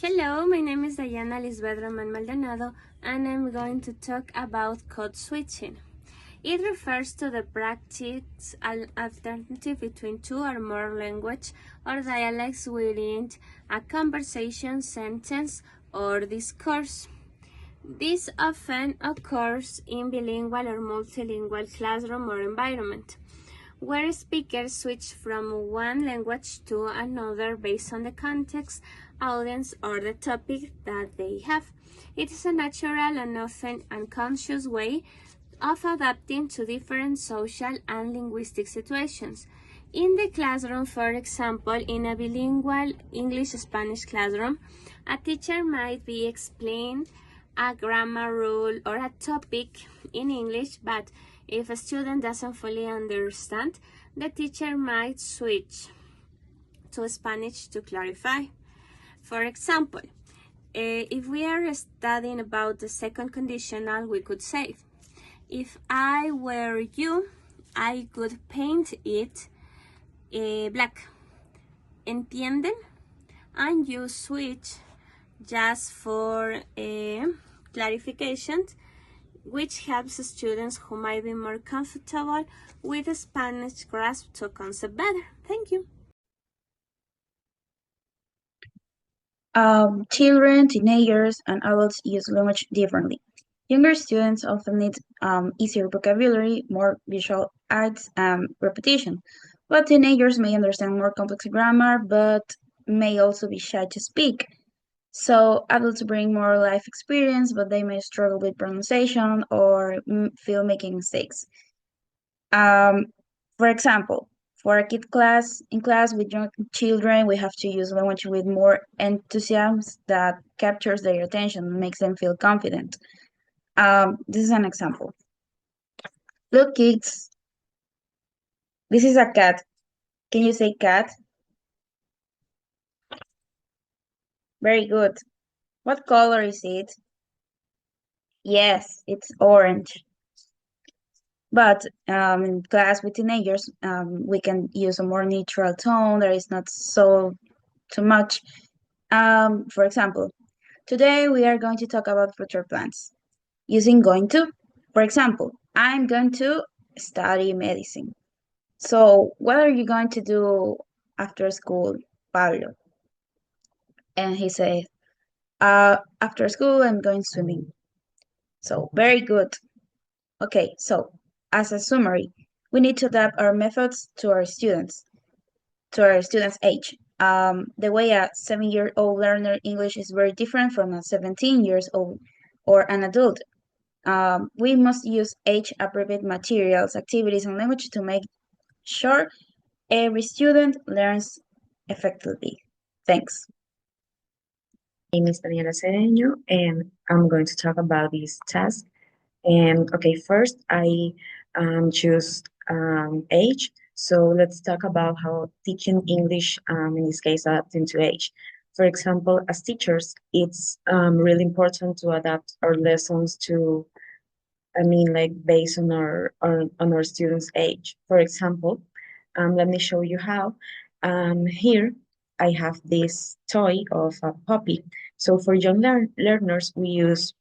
Hello, my name is Diana Lisbedroman Maldonado, and I'm going to talk about code switching. It refers to the practice alternative between two or more language or dialects within a conversation, sentence, or discourse. This often occurs in bilingual or multilingual classroom or environment, where speakers switch from one language to another based on the context, audience, or the topic that they have. It is a natural and often unconscious way of adapting to different social and linguistic situations. In the classroom, for example, in a bilingual English-Spanish classroom, a teacher might be explaining a grammar rule or a topic in English, but if a student doesn't fully understand, the teacher might switch to Spanish to clarify. For example, if we are studying about the second conditional, we could say, if I were you, I could paint it black. ¿Entienden? And you switch just for clarification, which helps students who might be more comfortable with the Spanish grasp to concept better. Thank you. Children, teenagers, and adults use language differently. Younger students often need easier vocabulary, more visual aids, and repetition. But teenagers may understand more complex grammar, but may also be shy to speak. So adults bring more life experience, but they may struggle with pronunciation or feel making mistakes. Um, for example, for a kid class, in class with young children, we have to use language with more enthusiasm that captures their attention and makes them feel confident. This is an example. Look, kids, this is a cat. Can you say cat? Very good. What color is it? Yes, it's orange. But in class with teenagers, we can use a more neutral tone that is not so too much. For example, today we are going to talk about future plans using going to. For example, I'm going to study medicine. So, what are you going to do after school, Pablo? And he said, after school, I'm going swimming. So, very good. Okay, so as a summary, we need to adapt our methods to our students' age. The way a 7-year-old learner English is very different from a 17 years old or an adult. We must use age-appropriate materials, activities, and language to make sure every student learns effectively. Thanks. My name is Daniela Cedeño, and I'm going to talk about this task. And okay, first I choose age. So let's talk about how teaching English, in this case, adapting to age. For example, as teachers, it's really important to adapt our lessons to, I mean, like based on our students' age. For example, let me show you how. Here I have this toy of a puppy. So for young learners, we use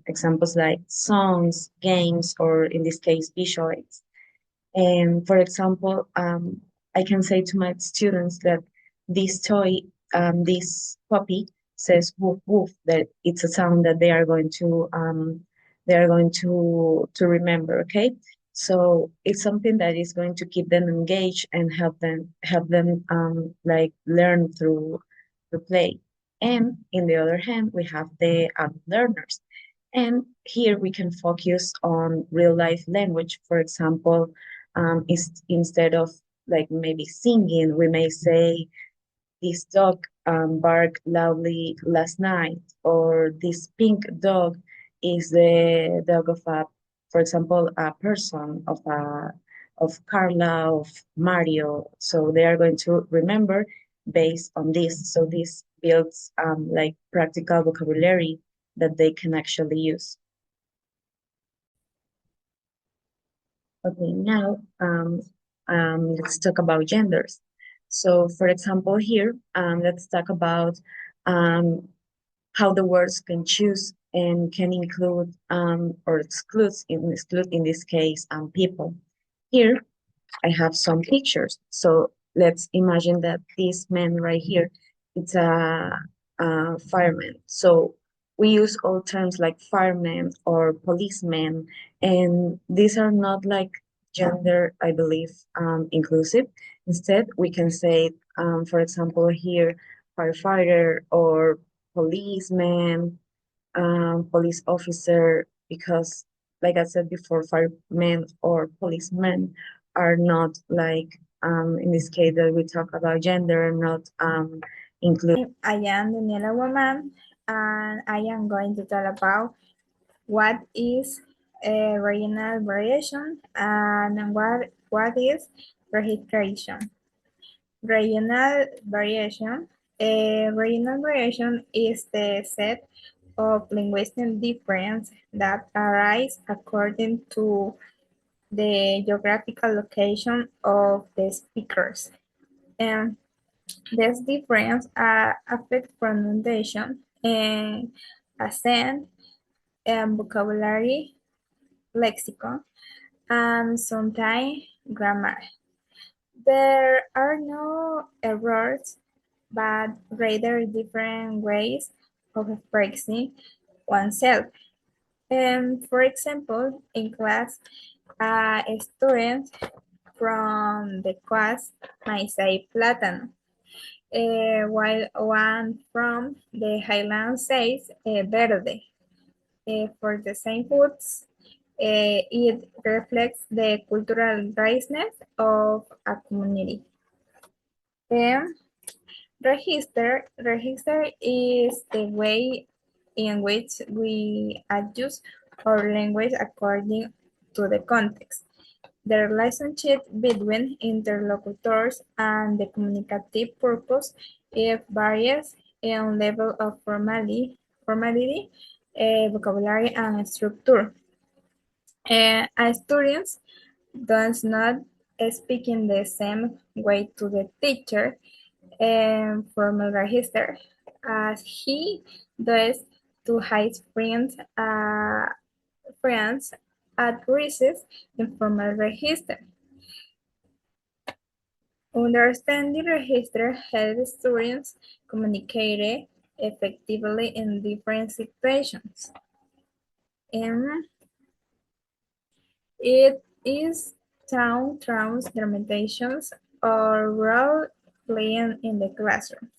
examples like songs, games, or in this case, visual aids. And for example, I can say to my students that this toy, this puppy says woof woof, that it's a sound that they are going to remember. Okay, so it's something that is going to keep them engaged and help them like learn through the play. And in the other hand, we have the learners. And here we can focus on real life language. For example, instead of like maybe singing, we may say, this dog barked loudly last night, or this pink dog is the dog of a, for example, a person of Carla, of Mario. So they are going to remember based on this. So this builds like practical vocabulary that they can actually use. Okay, now let's talk about genders. So, for example, here, let's talk about how the words can choose and can include or exclude in this case people. Here I have some pictures. So let's imagine that this man right here, it's a fireman. So we use all terms like fireman or policeman, and these are not like gender, I believe, inclusive. Instead, we can say, for example, here, firefighter or policeman, police officer, because, like I said before, firemen or policemen are not like, in this case that we talk about gender, not include. I am Daniela Woman, and I am going to talk about what is a regional variation and what is registration. Regional variation. A regional variation is the set of linguistic difference that arise according to the geographical location of the speakers. And this difference affect pronunciation and accent and vocabulary, lexicon, and sometimes grammar. There are no errors, but rather different ways of expressing oneself. And for example, in class, a student from the class might say plátano, while one from the highlands says verde. For the same foods, it reflects the cultural richness of a community. Um, register is the way in which we adjust our language according to the context. The relationship between interlocutors and the communicative purpose it varies in level of formality, vocabulary, and structure. A student does not speak in the same way to the teacher formal register as he does to his friends at recess informal register. Understanding register helps students communicate effectively in different situations. And it is town transformations or role playing in the classroom.